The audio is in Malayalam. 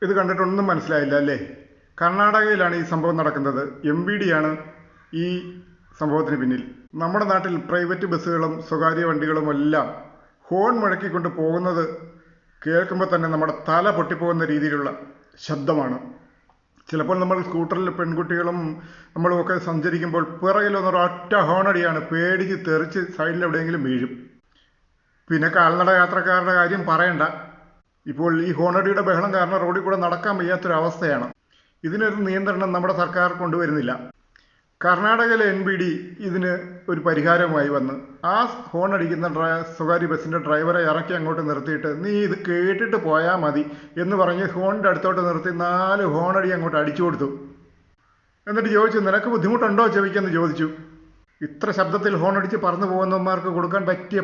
ഇത് കണ്ടിട്ടൊന്നും മനസ്സിലായില്ല അല്ലേ? കർണാടകയിലാണ് ഈ സംഭവം നടക്കുന്നത്. MVD ആണ് ഈ സംഭവത്തിന് പിന്നിൽ. നമ്മുടെ നാട്ടിൽ പ്രൈവറ്റ് ബസ്സുകളും സ്വകാര്യ വണ്ടികളും എല്ലാം ഹോൺ മുഴക്കിക്കൊണ്ട് പോകുന്നത് കേൾക്കുമ്പോൾ തന്നെ നമ്മുടെ തല പൊട്ടിപ്പോകുന്ന രീതിയിലുള്ള ശബ്ദമാണ്. ചിലപ്പോൾ നമ്മൾ സ്കൂട്ടറിൽ പെൺകുട്ടികളും നമ്മളുമൊക്കെ സഞ്ചരിക്കുമ്പോൾ പിറകിലൊന്നൊരൊറ്റ ഹോണടിയാണ്, പേടിച്ച് തെറിച്ച് സൈഡിൽ എവിടെയെങ്കിലും വീഴും. പിന്നെ കാൽനട യാത്രക്കാരുടെ കാര്യം പറയണ്ട. ഇപ്പോൾ ഈ ഹോണടിയുടെ ബഹളം കാരണം റോഡിൽ കൂടെ നടക്കാൻ വയ്യാത്തൊരവസ്ഥയാണ്. ഇതിനൊരു നിയന്ത്രണം നമ്മുടെ സർക്കാർ കൊണ്ടുവരുന്നില്ല. കർണാടകയിലെ MVD ഇതിന് ഒരു പരിഹാരമായി വന്ന് ആ ഹോണടിക്കുന്ന സ്വകാര്യ ബസ്സിൻ്റെ ഡ്രൈവറെ ഇറക്കി അങ്ങോട്ട് നിർത്തിയിട്ട് നീ ഇത് കേട്ടിട്ട് പോയാൽ മതി എന്ന് പറഞ്ഞ് ഹോണിൻ്റെ അടുത്തോട്ട് നിർത്തി 4 ഹോണടി അങ്ങോട്ട് അടിച്ചു കൊടുത്തു. എന്നിട്ട് ചോദിച്ചു, നിനക്ക് ബുദ്ധിമുട്ടുണ്ടോ ചെവിക്കെന്ന് ചോദിച്ചു. ഇത്ര ശബ്ദത്തിൽ ഹോണടിച്ച് പറന്നു പോകുന്നവന്മാർക്ക് കൊടുക്കാൻ പറ്റിയ